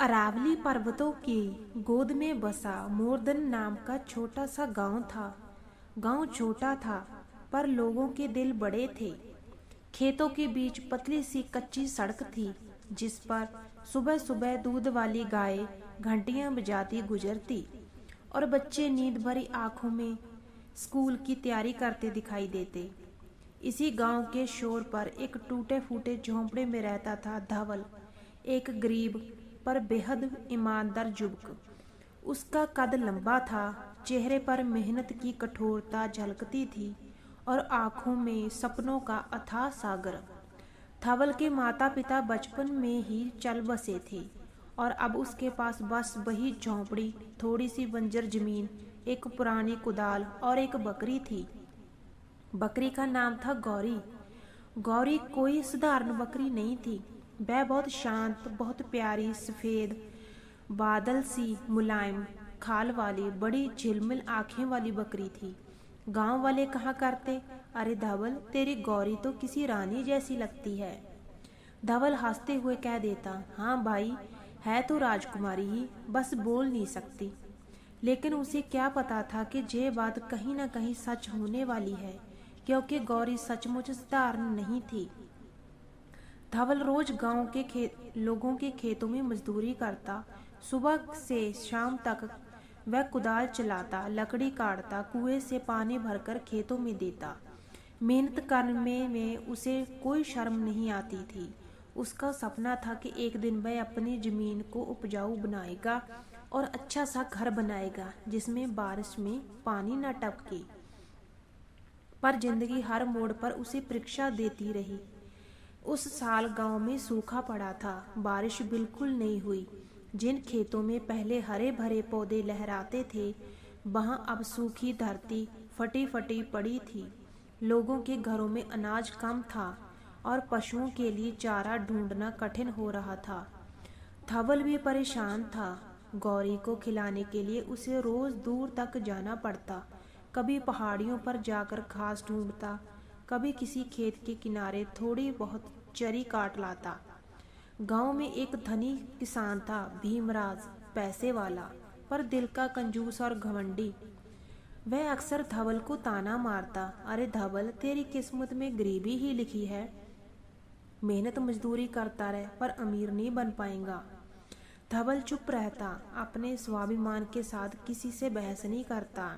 अरावली पर्वतों की गोद में बसा मोरदन नाम का छोटा सा गांव था। गांव छोटा था पर लोगों के दिल बड़े थे। खेतों के बीच पतली सी कच्ची सड़क थी जिस पर सुबह सुबह दूध वाली गाय घंटियां बजाती गुजरती और बच्चे नींद भरी आंखों में स्कूल की तैयारी करते दिखाई देते। इसी गांव के शोर पर एक टूटे फूटे झोंपड़े में रहता था धवल, एक गरीब पर बेहद ईमानदार युवक। उसका कद लंबा था, चेहरे पर मेहनत की कठोरता झलकती थी और आंखों में सपनों का अथाह सागर। धवल के माता पिता बचपन में ही चल बसे थे और अब उसके पास बस वही झोंपड़ी, थोड़ी सी बंजर जमीन, एक पुरानी कुदाल और एक बकरी थी। बकरी का नाम था गौरी। गौरी कोई साधारण बकरी नहीं थी। वह बहुत शांत, बहुत प्यारी, सफ़ेद बादल सी मुलायम खाल वाली बड़ी झिलमिल आंखें वाली बकरी थी। गांव वाले कहा करते, अरे धवल, तेरी गौरी तो किसी रानी जैसी लगती है। धवल हंसते हुए कह देता, हाँ भाई, है तो राजकुमारी ही, बस बोल नहीं सकती। लेकिन उसे क्या पता था कि ये बात कहीं ना कहीं सच होने वाली है, क्योंकि गौरी सचमुच साधारण नहीं थी। धवल रोज गांव के लोगों के खेतों में मजदूरी करता। सुबह से शाम तक वह कुदाल चलाता, लकड़ी काटता, कुएं से पानी भरकर खेतों में देता। मेहनत करने में उसे कोई शर्म नहीं आती थी। उसका सपना था कि एक दिन वह अपनी जमीन को उपजाऊ बनाएगा और अच्छा सा घर बनाएगा जिसमें बारिश में पानी न टपके। पर जिंदगी हर मोड़ पर उसे परीक्षा देती रही। उस साल गांव में सूखा पड़ा था, बारिश बिल्कुल नहीं हुई। जिन खेतों में पहले हरे भरे पौधे लहराते थे, वहां अब सूखी धरती फटी फटी पड़ी थी। लोगों के घरों में अनाज कम था और पशुओं के लिए चारा ढूंढना कठिन हो रहा था। धवल भी परेशान था। गौरी को खिलाने के लिए उसे रोज दूर तक जाना पड़ता। कभी पहाड़ियों पर जाकर घास ढूंढता, कभी किसी खेत के किनारे थोड़ी बहुत चरी काट लाता। गांव में एक धनी किसान था, भीमराज, पैसे वाला पर दिल का कंजूस और घमंडी। वह अक्सर धवल को ताना मारता, अरे धवल, तेरी किस्मत में गरीबी ही लिखी है। मेहनत मजदूरी करता रहे पर अमीर नहीं बन पाएगा। धवल चुप रहता, अपने स्वाभिमान के साथ किसी से बहस नहीं करता।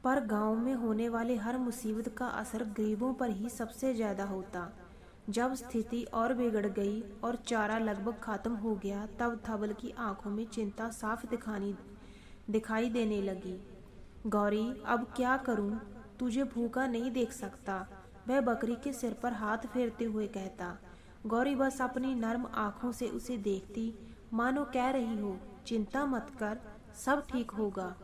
पर गांव में होने वाले हर मुसीबत का असर गरीबों पर ही सबसे ज्यादा होता। जब स्थिति और बिगड़ गई और चारा लगभग खत्म हो गया, तब धवल की आंखों में चिंता साफ दिखाई देने लगी। गौरी, अब क्या करूं? तुझे भूखा नहीं देख सकता, वह बकरी के सिर पर हाथ फेरते हुए कहता। गौरी बस अपनी नर्म आंखों से उसे देखती, मानो कह रही हो, चिंता मत कर, सब ठीक होगा।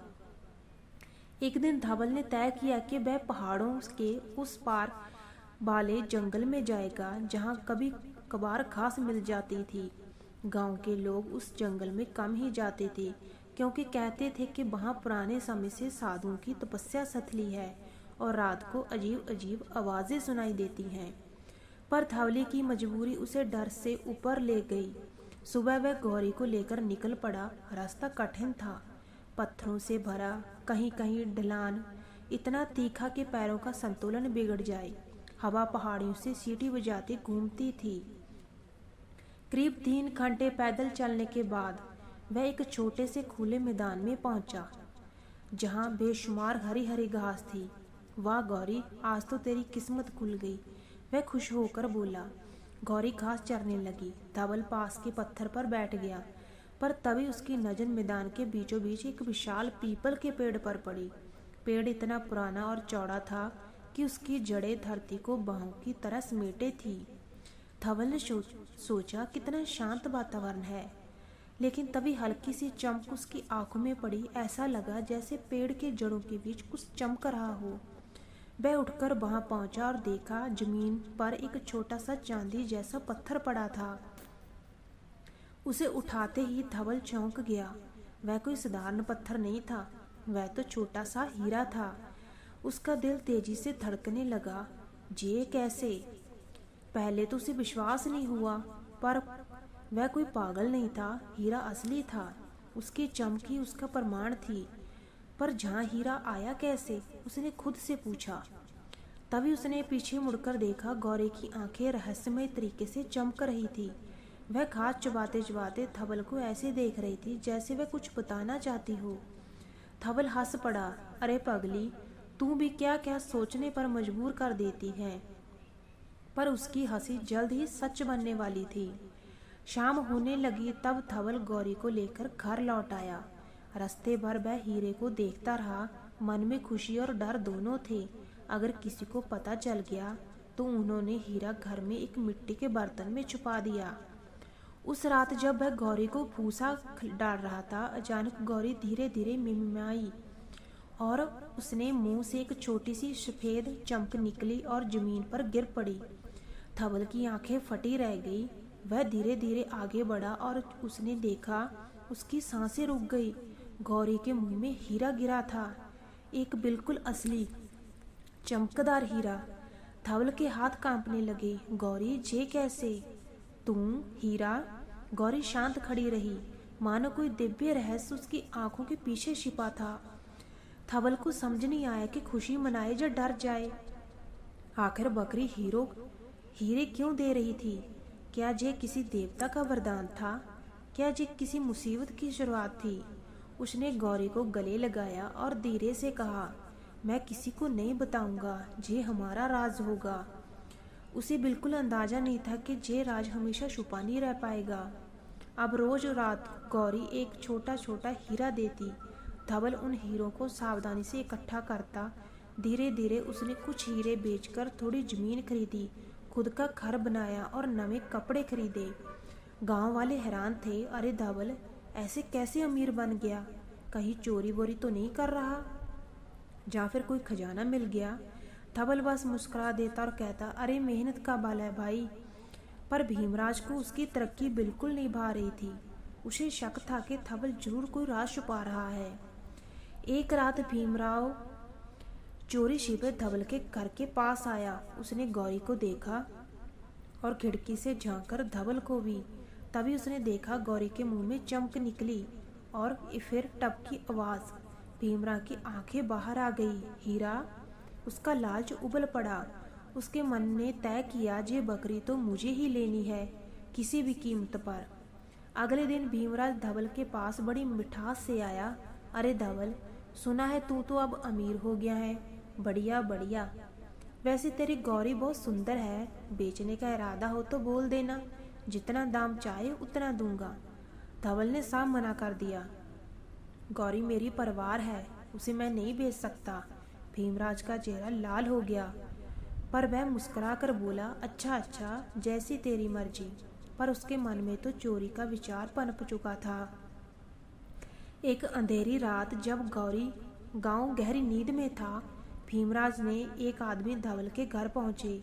एक दिन धवल ने तय किया कि वह पहाड़ों के उस पार वाले जंगल में जाएगा जहां कभी कभार घास मिल जाती थी। गांव के लोग उस जंगल में कम ही जाते थे, क्योंकि कहते थे कि वहां पुराने समय से साधुओं की तपस्या सथली है और रात को अजीब अजीब आवाजें सुनाई देती हैं। पर धवली की मजबूरी उसे डर से ऊपर ले गई। सुबह वह गौरी को लेकर निकल पड़ा। रास्ता कठिन था, पत्थरों से भरा, कहीं कहीं ढलान इतना तीखा कि पैरों का संतुलन बिगड़ जाए। हवा पहाड़ियों से सीटी बजाती घूमती थी। करीब 3 घंटे पैदल चलने के बाद वह एक छोटे से खुले मैदान में पहुंचा जहां बेशुमार हरी हरी घास थी। वाह गौरी, आज तो तेरी किस्मत खुल गई, वह खुश होकर बोला। गौरी घास चरने लगी। धवल पास के पत्थर पर बैठ गया, पर तभी उसकी नजर मैदान के बीचों बीच एक विशाल पीपल के पेड़ पर पड़ी। पेड़ इतना पुराना और चौड़ा था कि उसकी जड़ें धरती को बाहों की तरह समेटे थी। धवल ने सोचा, कितना शांत वातावरण है। लेकिन तभी हल्की सी चमक उसकी आंखों में पड़ी। ऐसा लगा जैसे पेड़ के जड़ों के बीच कुछ चमक रहा हो। वह उठकर वहां पहुंचा और देखा, जमीन पर एक छोटा सा चांदी जैसा पत्थर पड़ा था। उसे उठाते ही धवल चौंक गया। वह कोई साधारण पत्थर नहीं था, वह तो छोटा सा हीरा था। उसका दिल तेजी से धड़कने लगा। ये कैसे? पहले तो उसे विश्वास नहीं हुआ, पर वह कोई पागल नहीं था, हीरा असली था। उसकी चमकी उसका प्रमाण थी। पर जहाँ हीरा आया कैसे, उसने खुद से पूछा। तभी उसने पीछे मुड़कर देखा, गौरी की आंखें रहस्यमय तरीके से चमक रही थी। वह खास चबाते चबाते धवल को ऐसे देख रही थी जैसे वह कुछ बताना चाहती हो। धवल हंस पड़ा। अरे पगली, तू भी क्या क्या सोचने पर मजबूर कर देती है। पर उसकी हंसी जल्द ही सच बनने वाली थी। शाम होने लगी तब धवल गौरी को लेकर घर लौट आया। रास्ते भर वह हीरे को देखता रहा। मन में खुशी और डर दोनों थे। अगर किसी को पता चल गया तो उन्होंने हीरा घर में एक मिट्टी के बर्तन में छुपा दिया। उस रात जब वह गौरी को फूसा डाल रहा था, अचानक गौरी धीरे धीरे मिमियाई और उसने मुंह से एक छोटी सी सफेद चमक निकली और जमीन पर गिर पड़ी। धवल की आंखें फटी रह गई। वह धीरे धीरे आगे बढ़ा और उसने देखा, उसकी सांसें रुक गई। गौरी के मुंह में हीरा गिरा था, एक बिल्कुल असली चमकदार हीरा। धवल के हाथ कांपने लगे। गौरी, जे कैसे? तुम हीरा? गौरी शांत खड़ी रही, मानो कोई दिव्य रहस्य उसकी आंखों के पीछे छिपा था। धवल को समझ नहीं आया कि खुशी मनाए या डर जाए। आखिर बकरी हीरे क्यों दे रही थी? क्या ये किसी देवता का वरदान था? क्या ये किसी मुसीबत की शुरुआत थी? उसने गौरी को गले लगाया और धीरे से कहा, मैं किसी को नहीं बताऊंगा, ये हमारा राज होगा। उसे बिल्कुल अंदाजा नहीं था कि ये राज हमेशा छुपा नहीं रह पाएगा। अब रोज रात गौरी एक छोटा छोटा हीरा देती। धवल उन हीरों को सावधानी से इकट्ठा करता। धीरे धीरे उसने कुछ हीरे बेचकर थोड़ी जमीन खरीदी, खुद का घर बनाया और नए कपड़े खरीदे। गांव वाले हैरान थे। अरे धवल ऐसे कैसे अमीर बन गया? कहीं चोरी वोरी तो नहीं कर रहा, या फिर कोई खजाना मिल गया? धवल बस मुस्कुरा देता और कहता, अरे मेहनत का बल है भाई। पर भीमराज को उसकी तरक्की बिल्कुल नहीं भा रही थी। उसे शक था कि धवल जरूर कोई राज छुपा रहा है। एक रात भीमराव चोरी छिपे धवल के घर के पास आया। उसने गौरी को देखा और खिड़की से झांककर धवल को भी। तभी उसने देखा गौरी के मुंह में चमक निकली और फिर टप की आवाज। भीमराव की आंखें बाहर आ गई। हीरा? उसका लालच उबल पड़ा। उसके मन ने तय किया, ये बकरी तो मुझे ही लेनी है, किसी भी कीमत पर। अगले दिन भीमराज धवल के पास बड़ी मिठास से आया। अरे धवल, सुना है तू तो अब अमीर हो गया है। बढ़िया बढ़िया। वैसे तेरी गौरी बहुत सुंदर है। बेचने का इरादा हो तो बोल देना, जितना दाम चाहे उतना दूंगा। धवल ने साफ मना कर दिया। गौरी मेरी परिवार है, उसे मैं नहीं बेच सकता। भीमराज का चेहरा लाल हो गया, पर वह मुस्कुरा कर बोला, अच्छा अच्छा, जैसी तेरी मर्जी। पर उसके मन में तो चोरी का विचार पनप चुका था। एक अंधेरी रात जब गौरी गांव गहरी नींद में था, भीमराज ने एक आदमी धवल के घर पहुंचे।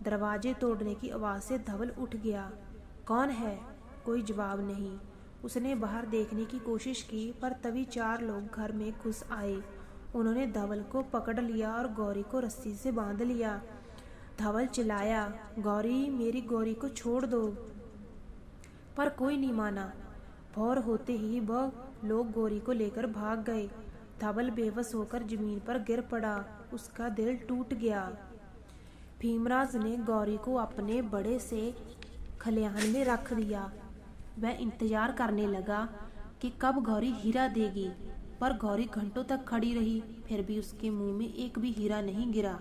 दरवाजे तोड़ने की आवाज से धवल उठ गया। कौन है? कोई जवाब नहीं। उसने बाहर देखने की कोशिश की, पर तभी 4 लोग घर में घुस आए। उन्होंने धवल को पकड़ लिया और गौरी को रस्सी से बांध लिया। धवल चिल्लाया, गौरी, मेरी गौरी को छोड़ दो। पर कोई नहीं माना। भोर होते ही वह लोग गौरी को लेकर भाग गए। धवल बेबस होकर जमीन पर गिर पड़ा। उसका दिल टूट गया। भीमराज ने गौरी को अपने बड़े से खलिहान में रख दिया। वह इंतजार करने लगा कि कब गौरी हीरा देगी, पर गौरी घंटों तक खड़ी रही, फिर भी उसके मुंह में एक भी हीरा नहीं गिरा।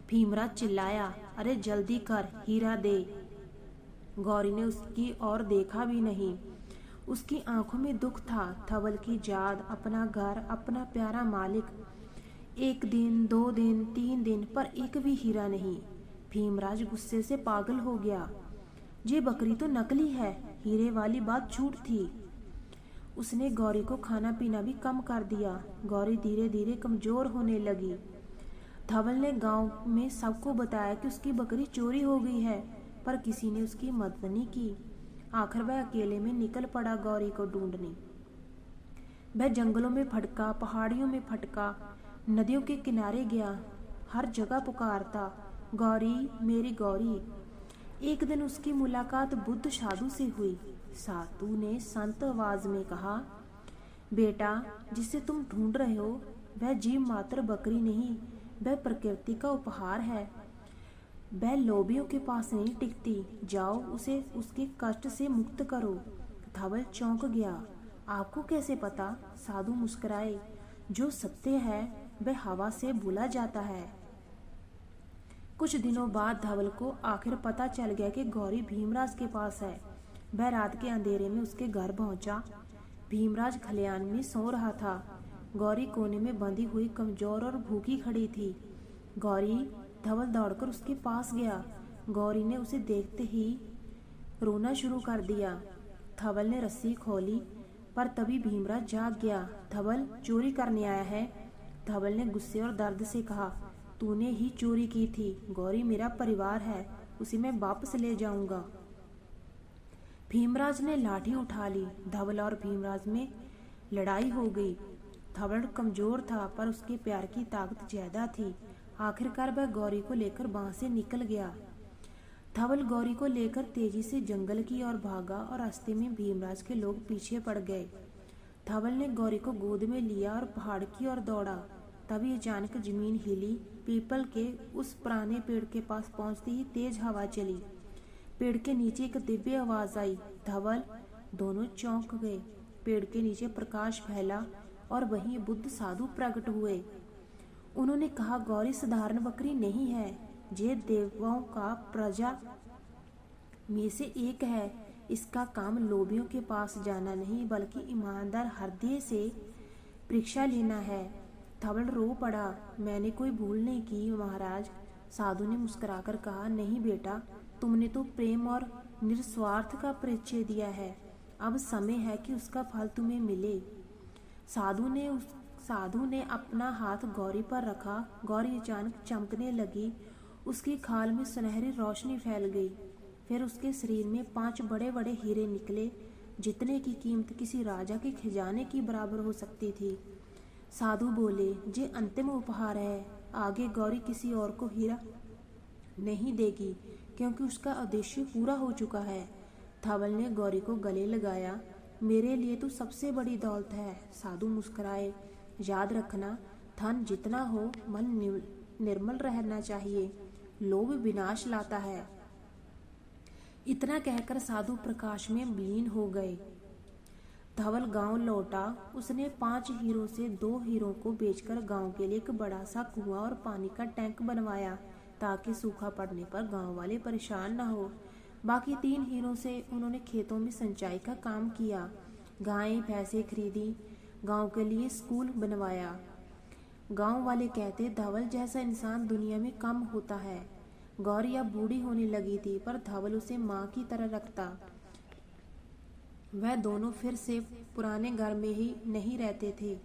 भीमराज चिल्लाया, अरे जल्दी कर, हीरा दे। गौरी ने उसकी ओर देखा भी नहीं। उसकी आंखों में दुख था। धवल की जाद, अपना घर, अपना प्यारा मालिक। 1 दिन, 2 दिन, 3 दिन, पर एक भी हीरा नहीं। भीमराज गुस्से से पागल हो गया। ये बकरी तो नकली है, हीरे वाली बात झूठ थी। उसने गौरी को खाना पीना भी कम कर दिया। गौरी धीरे धीरे कमजोर होने लगी। धवल ने गांव में सबको बताया कि उसकी बकरी चोरी हो गई है, पर किसी ने उसकी मदद नहीं की। आखिर वह अकेले में निकल पड़ा गौरी को ढूंढने। वह जंगलों में भटका, पहाड़ियों में भटका, नदियों के किनारे गया, हर जगह पुकारता, गौरी, मेरी गौरी। एक दिन उसकी मुलाकात बुद्ध साधु से हुई। साधु ने शांत आवाज में कहा, बेटा, जिसे तुम ढूंढ रहे हो वह जीव मात्र बकरी नहीं, वह प्रकृति का उपहार है। वह लोभियों के पास नहीं टिकती। जाओ उसे उसके कष्ट से मुक्त करो। धवल चौंक गया। आपको कैसे पता? साधु मुस्कुराए। जो सत्य है वह हवा से भूला जाता है। कुछ दिनों बाद धवल को आखिर पता चल गया कि गौरी भीमराज के पास है। वह रात के अंधेरे में उसके घर पहुंचा। भीमराज खलिहान में सो रहा था। गौरी कोने में बंधी हुई कमजोर और भूखी खड़ी थी। धवल दौड़कर उसके पास गया। गौरी ने उसे देखते ही रोना शुरू कर दिया। धवल ने रस्सी खोली, पर तभी भीमराज जाग गया। धवल, चोरी करने आया है? धवल ने गुस्से और दर्द से कहा, तूने ही चोरी की थी। गौरी मेरा परिवार है, उसे मैं वापस ले जाऊंगा। भीमराज ने लाठी उठा ली। धवल और भीमराज में लड़ाई हो गई। धवल कमजोर था, पर उसके प्यार की ताकत ज्यादा थी। आखिरकार वह गौरी को लेकर वहां से निकल गया। धवल गौरी को लेकर तेजी से जंगल की ओर भागा और रास्ते में भीमराज के लोग पीछे पड़ गए। धवल ने गौरी को गोद में लिया और पहाड़ की ओर दौड़ा। तभी अचानक जमीन हिली। पीपल के उस पुराने पेड़ के पास पहुंचते ही तेज हवा चली। पेड़ के नीचे एक दिव्य आवाज आई। धवल, दोनों चौंक गए। पेड़ के नीचे प्रकाश फैला और वहीं बुद्ध साधु प्रकट हुए। उन्होंने कहा, गौरी साधारण बकरी नहीं है, ये देवों का प्रजा में से एक है। इसका काम लोभियों के पास जाना नहीं, बल्कि ईमानदार हृदय से परीक्षा लेना है। धवल रो पड़ा। मैंने कोई भूल नहीं की महाराज। साधु ने मुस्कुराकर कहा, नहीं बेटा, तुमने तो प्रेम और निस्वार्थ का परिचय दिया है। अब समय है कि उसका फल तुम्हें मिले। साधु ने अपना हाथ गौरी पर रखा। गौरी अचानक चमकने लगी। उसकी खाल में सुनहरी रोशनी फैल गई। फिर उसके शरीर में 5 बड़े बड़े हीरे निकले, जितने की कीमत किसी राजा के खजाने की बराबर हो सकती थी। साधु बोले, ये अंतिम उपहार है। आगे गौरी किसी और को हीरा नहीं देगी, क्योंकि उसका उद्देश्य पूरा हो चुका है। धवल ने गौरी को गले लगाया। मेरे लिए तो सबसे बड़ी दौलत है। साधु मुस्कुराए। याद रखना, धन जितना हो, मन निर्मल रहना चाहिए। लोभ विनाश लाता है। इतना कहकर साधु प्रकाश में विलीन हो गए। धवल गांव लौटा। उसने 5 हीरों से 2 हीरों को बेचकर गांव के लिए एक बड़ा सा कुआं और पानी का टैंक बनवाया, ताकि सूखा पड़ने पर गांव वाले परेशान न हो। बाकी 3 हीरों से उन्होंने खेतों में सिंचाई का काम किया, गायें भैंसें खरीदी, गांव के लिए स्कूल बनवाया। गांव वाले कहते, धवल जैसा इंसान दुनिया में कम होता है। गौरी अब बूढ़ी होने लगी थी, पर धवल उसे माँ की तरह रखता। वह दोनों फिर से पुराने घर में ही नहीं रहते थे,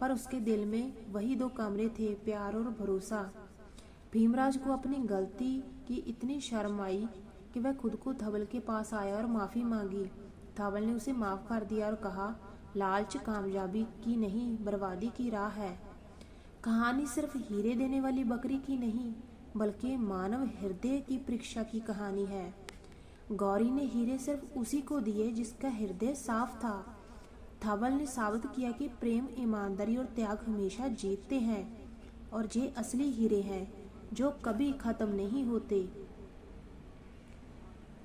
पर उसके दिल में वही 2 कमरे थे, प्यार और भरोसा। भीमराज को अपनी गलती की इतनी शर्म आई कि वह खुद को धवल के पास आया और माफी मांगी। धवल ने उसे माफ कर दिया और कहा, लालच कामयाबी की नहीं, बर्बादी की राह है। कहानी सिर्फ हीरे देने वाली बकरी की नहीं, बल्कि मानव हृदय की परीक्षा की कहानी है। गौरी ने हीरे सिर्फ उसी को दिए जिसका हृदय साफ था। धवल ने साबित किया कि प्रेम, ईमानदारी और त्याग हमेशा जीतते हैं, और ये असली हीरे हैं जो कभी खत्म नहीं होते।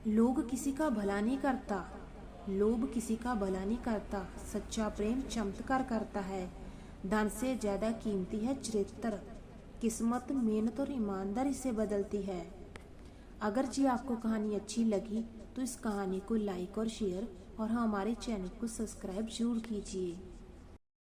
लोभ किसी का भला नहीं करता, सच्चा प्रेम चमत्कार करता है। धन से ज्यादा कीमती है चरित्र। किस्मत मेहनत और ईमानदारी से बदलती है। अगर जी आपको कहानी अच्छी लगी तो इस कहानी को लाइक और शेयर और हमारे चैनल को सब्सक्राइब जरूर कीजिए।